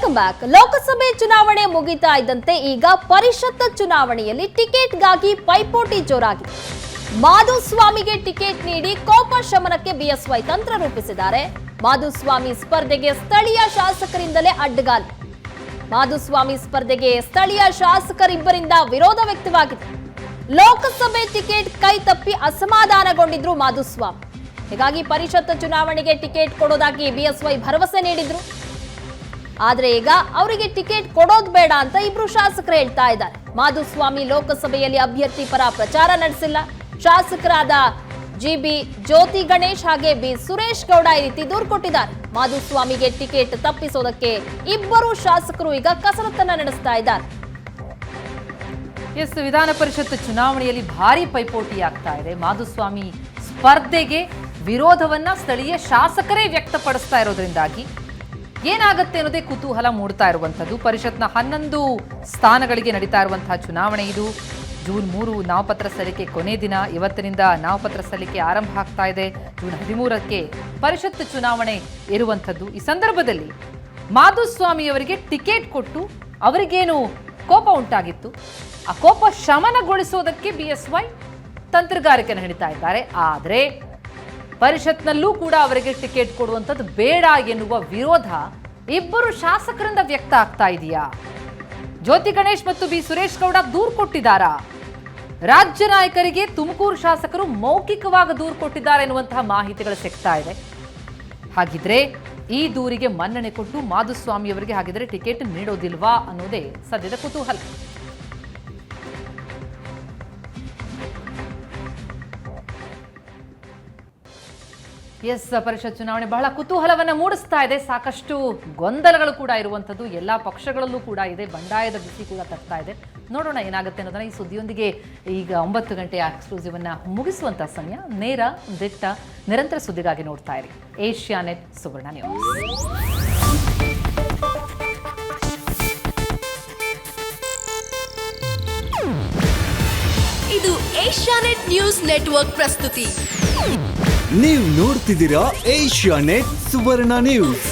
Welcome back. ಲೋಕಸಭೆ ಚುನಾವಣೆ ಮುಗಿತಾ ಇದ್ದಂತೆ ಈಗ ಪರಿಷತ್ ಚುನಾವಣೆಯಲ್ಲಿ ಟಿಕೆಟ್ಗಾಗಿ ಪೈಪೋಟಿ ಜೋರಾಗಿದೆ. ಮಾಧುಸ್ವಾಮಿಗೆ ಟಿಕೆಟ್ ನೀಡಿ ಕೋಪ ಶಮನಕ್ಕೆ ಬಿಎಸ್ವೈ ತಂತ್ರ ರೂಪಿಸಿದ್ದಾರೆ. ಮಾಧುಸ್ವಾಮಿ ಸ್ಪರ್ಧೆಗೆ ಸ್ಥಳೀಯ ಶಾಸಕರಿಂದಲೇ ಅಡ್ಡಗಾಲು. ಮಾಧುಸ್ವಾಮಿ ಸ್ಪರ್ಧೆಗೆ ಸ್ಥಳೀಯ ಶಾಸಕರಿಬ್ಬರಿಂದ ವಿರೋಧ ವ್ಯಕ್ತವಾಗಿದೆ. ಲೋಕಸಭೆ ಟಿಕೆಟ್ ಕೈ ತಪ್ಪಿ ಅಸಮಾಧಾನಗೊಂಡಿದ್ರು ಮಾಧುಸ್ವಾಮಿ. ಹೀಗಾಗಿ ಪರಿಷತ್ ಚುನಾವಣೆಗೆ ಟಿಕೆಟ್ ಕೊಡೋದಾಗಿ ಬಿಎಸ್ವೈ ಭರವಸೆ ನೀಡಿದ್ರು. ಆದ್ರೆ ಈಗ ಅವರಿಗೆ ಟಿಕೆಟ್ ಕೊಡೋದು ಬೇಡ ಅಂತ ಇಬ್ರು ಶಾಸಕರು ಹೇಳ್ತಾ ಇದ್ದಾರೆ. ಮಾಧುಸ್ವಾಮಿ ಲೋಕಸಭೆಯಲ್ಲಿ ಅಭ್ಯರ್ಥಿ ಪರ ಪ್ರಚಾರ ನಡೆಸಿಲ್ಲ. ಶಾಸಕರಾದ ಜಿಬಿ ಜ್ಯೋತಿ ಗಣೇಶ್ ಹಾಗೆ ಬಿ ಸುರೇಶ್ ಗೌಡ ಈ ರೀತಿ ದೂರು ಕೊಟ್ಟಿದ್ದಾರೆ. ಮಾಧುಸ್ವಾಮಿಗೆ ಟಿಕೆಟ್ ತಪ್ಪಿಸೋದಕ್ಕೆ ಇಬ್ಬರು ಶಾಸಕರು ಈಗ ಕಸರತ್ತನ್ನ ನಡೆಸ್ತಾ ಇದ್ದಾರೆ. ಎಸ್, ವಿಧಾನ ಪರಿಷತ್ ಚುನಾವಣೆಯಲ್ಲಿ ಭಾರಿ ಪೈಪೋಟಿ ಆಗ್ತಾ ಇದೆ. ಮಾಧುಸ್ವಾಮಿ ಸ್ಪರ್ಧೆಗೆ ವಿರೋಧವನ್ನ ಸ್ಥಳೀಯ ಶಾಸಕರೇ ವ್ಯಕ್ತಪಡಿಸ್ತಾ ಇರೋದ್ರಿಂದಾಗಿ ಏನಾಗುತ್ತೆ ಅನ್ನೋದೇ ಕುತೂಹಲ ಮೂಡ್ತಾ ಇರುವಂಥದ್ದು. ಪರಿಷತ್ನ 11 ಸ್ಥಾನಗಳಿಗೆ ನಡೀತಾ ಇರುವಂತಹ ಚುನಾವಣೆ ಇದು. ಜೂನ್ 3 ನಾಮಪತ್ರ ಸಲ್ಲಿಕೆ ಕೊನೆ ದಿನ. ಇವತ್ತಿನಿಂದ ನಾಮಪತ್ರ ಸಲ್ಲಿಕೆ ಆರಂಭ ಆಗ್ತಾ ಇದೆ. ಜೂನ್ 13ಕ್ಕೆ ಪರಿಷತ್ ಚುನಾವಣೆ ಇರುವಂಥದ್ದು. ಈ ಸಂದರ್ಭದಲ್ಲಿ ಮಾಧುಸ್ವಾಮಿ ಅವರಿಗೆ ಟಿಕೆಟ್ ಕೊಟ್ಟು ಅವರಿಗೇನು ಕೋಪ ಉಂಟಾಗಿತ್ತು, ಆ ಕೋಪ ಶಮನಗೊಳಿಸೋದಕ್ಕೆ ಬಿಎಸ್ವೈ ತಂತ್ರಗಾರಿಕೆಯನ್ನು ಹಿಡಿತಾ ಇದ್ದಾರೆ. ಆದರೆ ಪರಿಷತ್ನಲ್ಲೂ ಕೂಡ ಅವರಿಗೆ ಟಿಕೆಟ್ ಕೊಡುವಂಥದ್ದು ಬೇಡ ಎನ್ನುವ ವಿರೋಧ ಇಬ್ಬರು ಶಾಸಕರಿಂದ ವ್ಯಕ್ತ ಆಗ್ತಾ ಇದೆಯಾ? ಜ್ಯೋತಿ ಗಣೇಶ್ ಮತ್ತು ಬಿ ಸುರೇಶ್ ಗೌಡ ದೂರು ಕೊಟ್ಟಿದ್ದಾರಾ? ರಾಜ್ಯ ನಾಯಕರಿಗೆ ತುಮಕೂರು ಶಾಸಕರು ಮೌಖಿಕವಾಗಿ ದೂರು ಕೊಟ್ಟಿದ್ದಾರೆ ಎನ್ನುವಂತಹ ಮಾಹಿತಿಗಳು ಸಿಗ್ತಾ ಇದೆ. ಹಾಗಿದ್ರೆ ಈ ದೂರಿಗೆ ಮನ್ನಣೆ ಕೊಟ್ಟು ಮಾಧುಸ್ವಾಮಿ ಅವರಿಗೆ ಹಾಗಿದ್ರೆ ಟಿಕೆಟ್ ನೀಡೋದಿಲ್ವಾ ಅನ್ನೋದೇ ಸದ್ಯದ ಕುತೂಹಲ. ಎಸ್, ಪರಿಷತ್ ಚುನಾವಣೆ ಬಹಳ ಕುತೂಹಲವನ್ನು ಮೂಡಿಸ್ತಾ ಇದೆ. ಸಾಕಷ್ಟು ಗೊಂದಲಗಳು ಕೂಡ ಇರುವಂಥದ್ದು ಎಲ್ಲ ಪಕ್ಷಗಳಲ್ಲೂ ಕೂಡ ಇದೆ. ಬಂಡಾಯದ ಬಿಸಿ ಕೂಡ ತರ್ತಾ ಇದೆ. ನೋಡೋಣ ಏನಾಗುತ್ತೆ ಅನ್ನೋದನ್ನ ಈ ಸುದ್ದಿಯೊಂದಿಗೆ ಈಗ 9 ಗಂಟೆಯ ಎಕ್ಸ್ಕ್ಲೂಸಿವ್ ಅನ್ನ ಮುಗಿಸುವಂತ ಸಮಯ. ನೇರ ದಿಟ್ಟ ನಿರಂತರ ಸುದ್ದಿಗಾಗಿ ನೋಡ್ತಾ ಇರಿ ಏಷ್ಯಾನೆಟ್ ಸುವರ್ಣ ನ್ಯೂಸ್. ಇದು ಏಷ್ಯಾನೆಟ್ ನ್ಯೂಸ್ ನೆಟ್ವರ್ಕ್ ಪ್ರಸ್ತುತಿ. ನೀವು ನೋಡ್ತಿದ್ದೀರಾ ಏಷ್ಯಾನೆಟ್ ಸುವರ್ಣ ನ್ಯೂಸ್.